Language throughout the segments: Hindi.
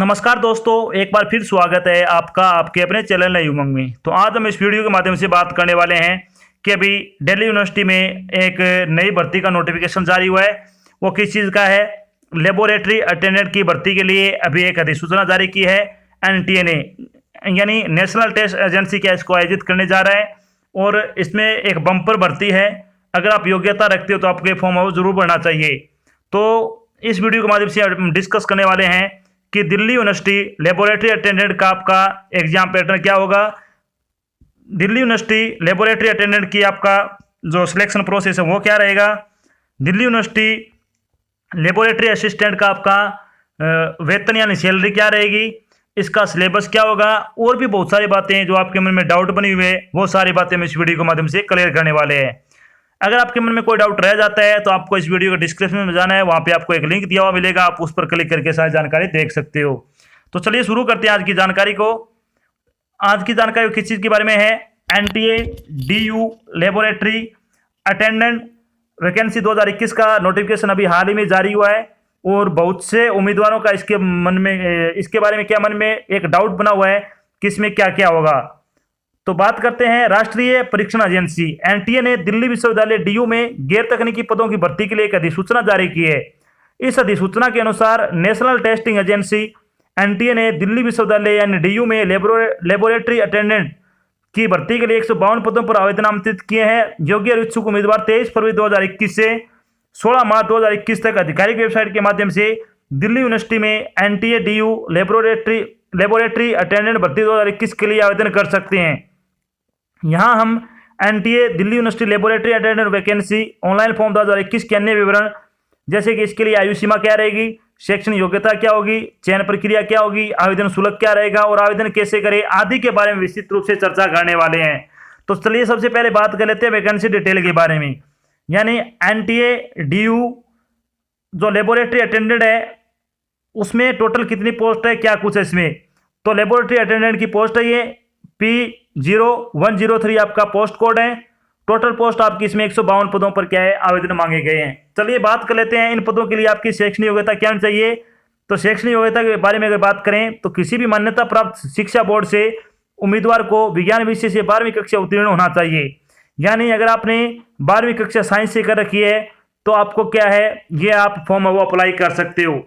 नमस्कार दोस्तों, एक बार फिर स्वागत है आपका आपके अपने चैनल नई उमंग में। तो आज हम इस वीडियो के माध्यम से बात करने वाले हैं कि अभी दिल्ली यूनिवर्सिटी में एक नई भर्ती का नोटिफिकेशन जारी हुआ है। वो किस चीज़ का है? लेबोरेटरी अटेंडेंट की भर्ती के लिए अभी एक अधिसूचना जारी की है एनटीए ने, यानी नेशनल टेस्ट एजेंसी क्या इसको आयोजित करने जा रहा है। और इसमें एक बम्पर भर्ती है। अगर आप योग्यता रखते हो तो आपको फॉर्म जरूर भरना चाहिए। तो इस वीडियो के माध्यम से हम डिस्कस करने वाले हैं कि दिल्ली यूनिवर्सिटी लेबोरेटरी अटेंडेंट का आपका एग्जाम पैटर्न क्या होगा। दिल्ली यूनिवर्सिटी लेबोरेटरी अटेंडेंट की आपका जो सिलेक्शन प्रोसेस है वो क्या रहेगा। दिल्ली यूनिवर्सिटी लेबोरेटरी असिस्टेंट का आपका वेतन यानी सैलरी क्या रहेगी, इसका सिलेबस क्या होगा, और भी बहुत सारी बातें हैं जो आपके मन में डाउट बनी हुई है। वो सारी बातें हम इस वीडियो के माध्यम से क्लियर करने वाले हैं। अगर आपके मन में कोई डाउट रह जाता है तो आपको इस वीडियो के डिस्क्रिप्शन में जाना है, वहाँ पे आपको एक लिंक दिया हुआ मिलेगा, आप उस पर क्लिक करके सारी जानकारी देख सकते हो। तो चलिए शुरू करते हैं आज की जानकारी को। आज की जानकारी किस चीज़ के बारे में है? NTA DU laboratory attendant vacancy 2021 का नोटिफिकेशन अभी हाल ही में जारी हुआ है। और बहुत से उम्मीदवारों का इसके बारे में क्या मन में एक डाउट बना हुआ है कि इसमें क्या क्या होगा। तो बात करते हैं। राष्ट्रीय परीक्षण एजेंसी एनटीए ने दिल्ली विश्वविद्यालय डीयू में गैर तकनीकी पदों की भर्ती के लिए एक अधिसूचना जारी की है। इस अधिसूचना के अनुसार नेशनल टेस्टिंग एजेंसी एनटीए ने दिल्ली विश्वविद्यालय यानी डीयू में लेबोरेटरी अटेंडेंट की भर्ती के लिए 152 पदों पर आवेदन आमंत्रित किए हैं। योग्य और इच्छुक उम्मीदवार 23 फरवरी 2021 से 16 मार्च 2021 तक आधिकारिक वेबसाइट के माध्यम से दिल्ली यूनिवर्सिटी में एनटीए डीयू लेबोरेटरी अटेंडेंट भर्ती 2021 के लिए आवेदन कर सकते हैं। यहाँ हम NTA Delhi university laboratory attendant vacancy online form 2021 के अन्य विवरण, जैसे कि इसके लिए आयु सीमा क्या रहेगी, शैक्षणिक योग्यता क्या होगी, चयन प्रक्रिया क्या होगी, आवेदन शुल्क क्या रहेगा और आवेदन कैसे करें आदि के बारे में विस्तृत रूप से चर्चा करने वाले हैं। तो चलिए सबसे पहले बात कर लेते हैं वैकेंसी डिटेल के बारे में। यानी एनटीए डीयू जो लेबोरेटरी अटेंडेंट है उसमें टोटल कितनी पोस्ट है, क्या कुछ है इसमें। तो लेबोरेटरी अटेंडेंट की पोस्ट है ये P0103 आपका पोस्ट कोड है। टोटल पोस्ट आपकी इसमें 152 पदों पर क्या है आवेदन मांगे गए हैं। चलिए बात कर लेते हैं इन पदों के लिए आपकी शैक्षणिक योग्यता क्या होनी चाहिए। तो शैक्षणिक योग्यता के बारे में अगर बात करें तो किसी भी मान्यता प्राप्त शिक्षा बोर्ड से उम्मीदवार को विज्ञान विषय से 12वीं कक्षा उत्तीर्ण होना चाहिए। यानी अगर आपने 12वीं कक्षा साइंस से कर रखी है तो आपको क्या है ये आप फॉर्म वो अप्लाई कर सकते हो।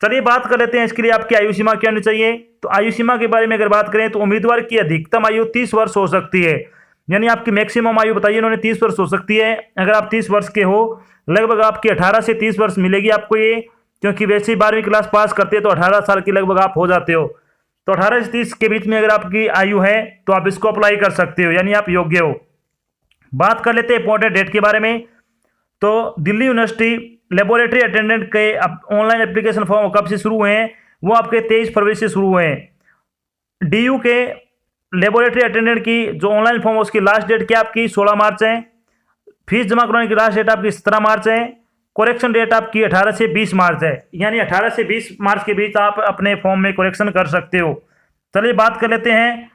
चलिए बात कर लेते हैं इसके लिए आपकी आयु सीमा क्या होनी चाहिए। तो आयु सीमा के बारे में अगर बात करें तो उम्मीदवार की अधिकतम आयु 30 वर्ष हो सकती है। यानी आपकी मैक्सिमम आयु बताइए इन्होंने 30 वर्ष हो सकती है। अगर आप 30 वर्ष के हो लगभग आपकी 18 से 30 वर्ष मिलेगी आपको ये, क्योंकि वैसे ही 12वीं क्लास पास करते हैं तो 18 साल की लगभग आप हो जाते हो। तो 18 से 30 के बीच में अगर आपकी आयु है तो आप इसको अप्लाई कर सकते हो, यानी आप योग्य हो। बात कर लेते हैं इंपॉर्टेंट डेट के बारे में। तो दिल्ली यूनिवर्सिटी लेबोरेटरी अटेंडेंट के ऑनलाइन एप्लीकेशन फॉर्म कब से शुरू हुए हैं? वो आपके 23 फरवरी से शुरू हुए हैं। डीयू के लेबोरेटरी अटेंडेंट की जो ऑनलाइन फॉर्म है उसकी लास्ट डेट क्या आपकी 16 मार्च है। फीस जमा कराने की लास्ट डेट आपकी 17 मार्च है। करेक्शन डेट आपकी 18 से 20 मार्च है। यानी 18 से 20 मार्च के बीच आप अपने फॉर्म में करेक्शन कर सकते हो। चलिए बात कर लेते हैं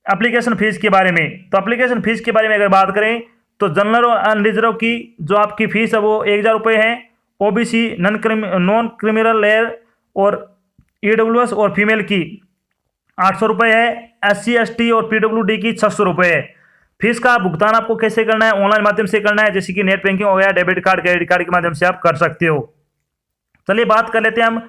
एप्लीकेशन फीस के बारे में। तो एप्लीकेशन फीस के बारे में अगर बात करें तो जनरल और अनरिजर्व की जो आपकी फीस है वो 1000 रुपये है। ओबीसी नॉन क्रिमिनल लेयर और ईडब्ल्यूएस और फीमेल की 800 रुपये है। एससी एसटी और पीडब्ल्यूडी की 600 रुपये है। फीस का भुगतान आपको कैसे करना है? ऑनलाइन माध्यम से करना है, जैसे कि नेट बैंकिंग हो गया, डेबिट कार्ड, क्रेडिट कार्ड के माध्यम से आप कर सकते हो। चलिए बात कर लेते हैं हम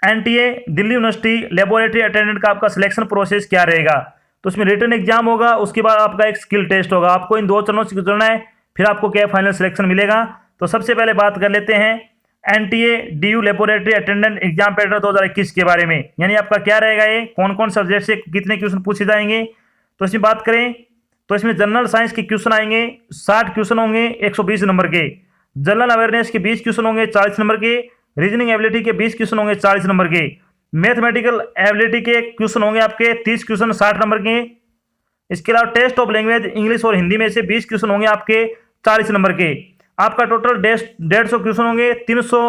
NTA Delhi university laboratory attendant का आपका सिलेक्शन प्रोसेस क्या रहेगा। तो उसमें रिटन एग्जाम होगा, उसके बाद आपका एक स्किल टेस्ट होगा। आपको इन 2 चरणों से गुजरना है, फिर आपको क्या फाइनल सिलेक्शन मिलेगा। तो सबसे पहले बात कर लेते हैं NTA DU laboratory attendant exam pattern 2021 के बारे में। यानी आपका क्या रहेगा, ये कौन कौन सब्जेक्ट से कितने क्वेश्चन पूछे जाएंगे। तो इसमें बात करें तो इसमें जनरल साइंस के क्वेश्चन आएंगे, 60 क्वेश्चन होंगे 120 नंबर के। जनरल अवेयरनेस के 20 क्वेश्चन होंगे 40 नंबर के। रीजनिंग एबिलिटी के 20 क्वेश्चन होंगे 40 नंबर के। मैथमेटिकल एबिलिटी के क्वेश्चन होंगे आपके 30 क्वेश्चन 60 नंबर के। इसके अलावा टेस्ट ऑफ लैंग्वेज इंग्लिश और हिंदी में से 20 क्वेश्चन होंगे आपके 40 नंबर के। आपका टोटल 150 क्वेश्चन होंगे, 300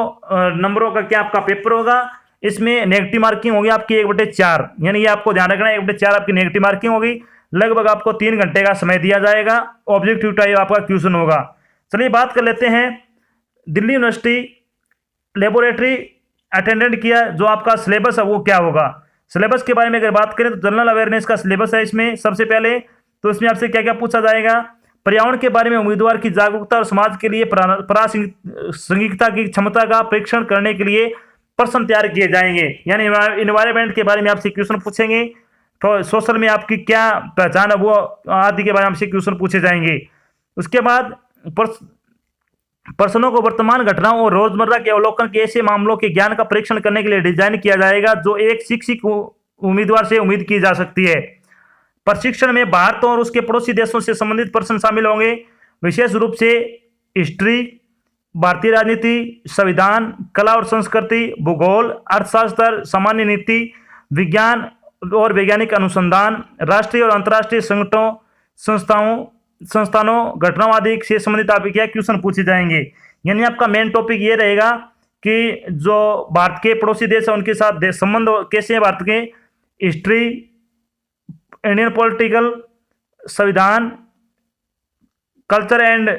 नंबरों का क्या आपका पेपर होगा। इसमें नेगेटिव मार्किंग होगी आपकी 1/4। यानी ये आपको ध्यान रखना है, 1/4 आपकी नेगेटिव मार्किंग होगी। लगभग आपको 3 घंटे का समय दिया जाएगा। ऑब्जेक्टिव टाइप आपका क्वेश्चन होगा। चलिए बात कर लेते हैं दिल्ली यूनिवर्सिटी लेबोरेटरी अटेंडेंट किया, जो आपका सिलेबस है वो क्या होगा। सिलेबस के बारे में अगर बात करें तो जनरल अवेयरनेस का सिलेबस है इसमें सबसे पहले। तो इसमें आपसे क्या क्या पूछा जाएगा, पर्यावरण के बारे में उम्मीदवार की जागरूकता और समाज के लिए प्रासंगिकता की क्षमता का परीक्षण करने के लिए प्रश्न तैयार किए जाएंगे, यानी इन्वायरमेंट के बारे में आपसे क्वेश्चन पूछेंगे। तो सोशल में आपकी क्या पहचान है वो आदि के बारे में आपसे क्वेश्चन पूछे जाएंगे। उसके बाद प्रश्नों को वर्तमान घटनाओं और रोजमर्रा के अवलोकन के ऐसे मामलों के ज्ञान का परीक्षण करने के लिए डिजाइन किया जाएगा जो एक शिक्षित उम्मीदवार से उम्मीद की जा सकती है। प्रशिक्षण में भारत और उसके पड़ोसी देशों से संबंधित प्रश्न शामिल होंगे, विशेष रूप से हिस्ट्री, भारतीय राजनीति, संविधान, कला और संस्कृति, भूगोल, अर्थशास्त्र, सामान्य नीति, विज्ञान और वैज्ञानिक अनुसंधान, राष्ट्रीय और अंतर्राष्ट्रीय संस्थानों घटनाओं आदि से संबंधित आपके क्या क्वेश्चन पूछे जाएंगे। यानी आपका मेन टॉपिक ये रहेगा कि जो भारत के पड़ोसी देश है उनके साथ संबंध कैसे हैं भारत के, हिस्ट्री, इंडियन पॉलिटिकल, संविधान, कल्चर एंड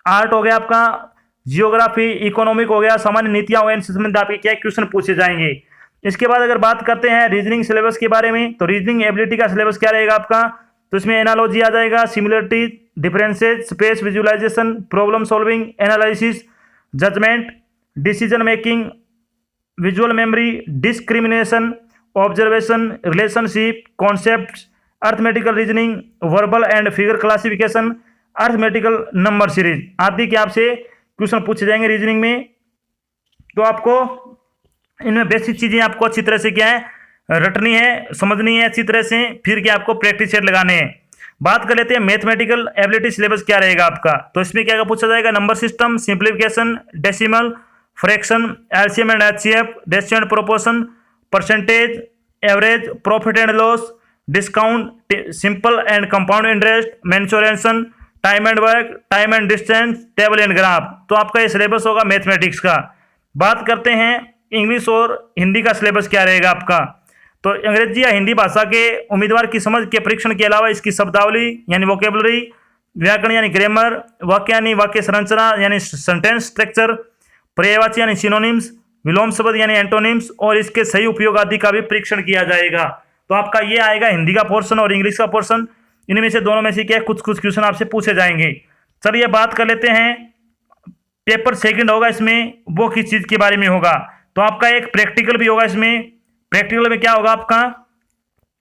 आर्ट हो गया आपका, जियोग्राफी, इकोनॉमिक हो गया, सामान्य नीतियां हो गया, इनसे संबंधित आपके क्या क्वेश्चन पूछे जाएंगे। इसके बाद अगर बात करते हैं रीजनिंग सिलेबस के बारे में, तो रीजनिंग एबिलिटी का सिलेबस क्या रहेगा आपका, तो इसमें एनालॉजी आ जाएगा, similarity, differences, space visualisation, problem solving, analysis, judgement, decision making, visual memory, discrimination, observation, relationship, concept, arithmetical reasoning, verbal and figure classification, arithmetical number series आदि के आपसे क्वेश्चन पूछे जाएंगे रीजनिंग में। तो आपको इनमें बेसिक चीजें आपको अच्छी तरह से क्या है रटनी है, समझनी है अच्छी तरह से, फिर क्या आपको प्रैक्टिस सेट लगाने हैं। बात कर लेते हैं मैथमेटिकल एबिलिटी सिलेबस क्या रहेगा आपका, तो इसमें क्या पूछा जाएगा, number system, simplification, decimal, fraction, LCM and HCF, ratio and proportion, percentage, average, profit and loss, discount, simple and compound interest, mensuration, time and work, time and distance, table and graph. तो आपका ये सिलेबस होगा मैथमेटिक्स का। बात करते हैं इंग्लिश और हिंदी का सिलेबस क्या रहेगा आपका, तो अंग्रेजी या हिंदी भाषा के उम्मीदवार की समझ के परीक्षण के अलावा इसकी शब्दावली यानी वोकेबलरी, व्याकरण यानी ग्रामर, वाक्य यानी वाक्य संरचना यानी सेंटेंस स्ट्रक्चर, पर्यायवाची यानी सिनोनिम्स, विलोम शब्द यानी एंटोनिम्स और इसके सही उपयोग आदि का भी परीक्षण किया जाएगा। तो आपका ये आएगा हिंदी का पोर्शन और इंग्लिश का पोर्शन, इनमें से दोनों में से क्या कुछ कुछ क्वेश्चन आपसे पूछे जाएंगे। चलिए बात कर लेते हैं पेपर सेकंड होगा इसमें वो किस चीज के बारे में होगा, तो आपका एक प्रैक्टिकल भी होगा इसमें। प्रैक्टिकल में क्या होगा आपका,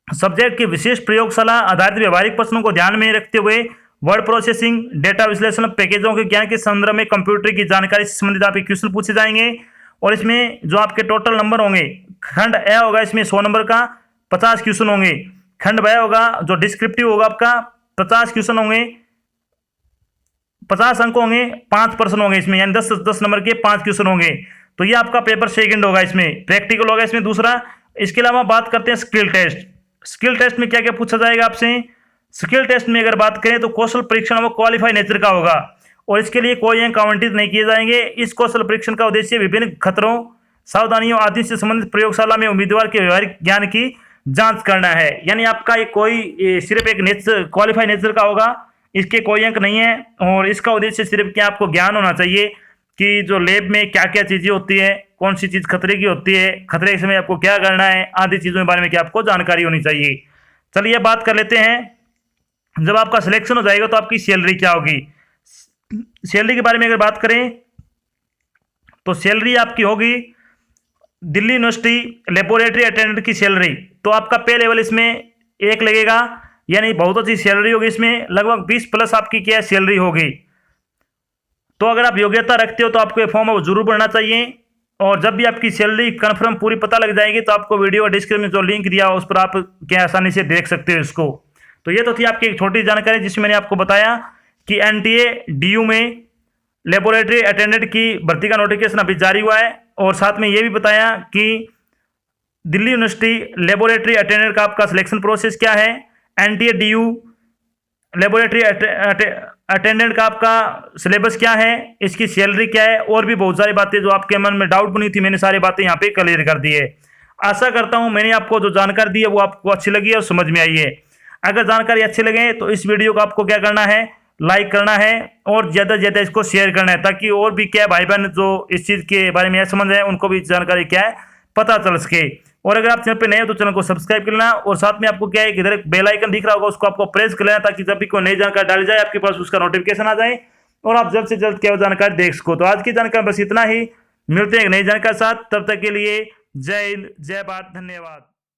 सब्जेक्ट की विशेष प्रयोगशाला आधारित व्यवहारिक प्रश्नों को ध्यान में रखते हुए वर्ड प्रोसेसिंग, डेटा विश्लेषण, पैकेजों के ज्ञान के संदर्भ में कंप्यूटर की जानकारी से संबंधित आपके क्वेश्चन पूछे जाएंगे। और इसमें जो आपके टोटल नंबर होंगे, खंड ए होगा इसमें 100 नंबर का 50 क्वेश्चन होंगे, खंड ब होगा जो डिस्क्रिप्टिव होगा आपका 50 क्वेश्चन होंगे, 50 अंक होंगे, 5 प्रश्न होंगे इसमें, यानी 10 नंबर के 5 क्वेश्चन होंगे। तो ये आपका पेपर सेकंड होगा, इसमें प्रैक्टिकल होगा इसमें दूसरा। इसके अलावा बात करते हैं स्किल टेस्ट। स्किल टेस्ट में क्या क्या पूछा जाएगा आपसे, स्किल टेस्ट में अगर बात करें तो कौशल परीक्षण वो क्वालिफाई नेचर का होगा और इसके लिए कोई अंक आवंटित नहीं किए जाएंगे। इस कौशल परीक्षण का उद्देश्य विभिन्न खतरों, सावधानियों आदि से संबंधित प्रयोगशाला में उम्मीदवार के व्यवहारिक ज्ञान की जांच करना है। यानी आपका ये कोई सिर्फ एक नेचर क्वालिफाई नेचर का होगा, इसके कोई अंक नहीं है और इसका उद्देश्य सिर्फ क्या आपको ज्ञान होना चाहिए कि जो लैब में क्या क्या चीज़ें होती है, कौन सी चीज़ खतरे की होती है, खतरे के समय आपको क्या करना है, आदि चीज़ों के बारे में क्या आपको जानकारी होनी चाहिए। चलिए बात कर लेते हैं, जब आपका सिलेक्शन हो जाएगा तो आपकी सैलरी क्या होगी। सैलरी के बारे में अगर बात करें तो सैलरी आपकी होगी दिल्ली यूनिवर्सिटी लेबोरेटरी अटेंडेंट की सैलरी, तो आपका पे लेवल इसमें 1 लगेगा, यानी बहुत अच्छी सैलरी होगी इसमें, लगभग 20 प्लस आपकी क्या सैलरी होगी। तो अगर आप योग्यता रखते हो तो आपको ये फॉर्म जरूर भरना चाहिए और जब भी आपकी सैलरी कंफर्म पूरी पता लग जाएगी तो आपको वीडियो डिस्क्रिप्शन में जो लिंक दिया उस पर आप क्या आसानी से देख सकते हो इसको। तो ये तो थी आपकी एक छोटी जानकारी जिसमें मैंने आपको बताया कि एनटीए डीयू में लेबोरेटरी अटेंडेंट की भर्ती का नोटिफिकेशन अभी जारी हुआ है और साथ में ये भी बताया कि दिल्ली यूनिवर्सिटी लेबोरेटरी अटेंडेंट का आपका सिलेक्शन प्रोसेस क्या है, एनटीए डीयू लेबोरेटरी अटेंडेंट का आपका सिलेबस क्या है, इसकी सैलरी क्या है और भी बहुत सारी बातें जो आपके मन में डाउट बनी थी मैंने सारी बातें यहाँ पे क्लियर कर दी है। आशा करता हूँ मैंने आपको जो जानकारी दी है वो आपको अच्छी लगी है और समझ में आई है। अगर जानकारी अच्छी लगे तो इस वीडियो को आपको क्या करना है, लाइक करना है और ज़्यादा से ज़्यादा इसको शेयर करना है, ताकि और भी क्या है भाई बहन जो इस चीज़ के बारे में समझ रहे हैं उनको भी जानकारी क्या है पता चल सके। और अगर आप चैनल पे नए हो तो चैनल को सब्सक्राइब कर लेना, और साथ में आपको क्या है इधर एक बेल आइकन दिख रहा होगा, उसको आपको प्रेस कर लेना, ताकि जब भी कोई नई जानकारी डाली जाए आपके पास उसका नोटिफिकेशन आ जाए और आप जल्द से जल्द क्या जानकारी देख सको। तो आज की जानकारी बस इतना ही, मिलते हैं एक नई जानकारी के साथ, तब तक के लिए जय हिंद, जय भारत, धन्यवाद।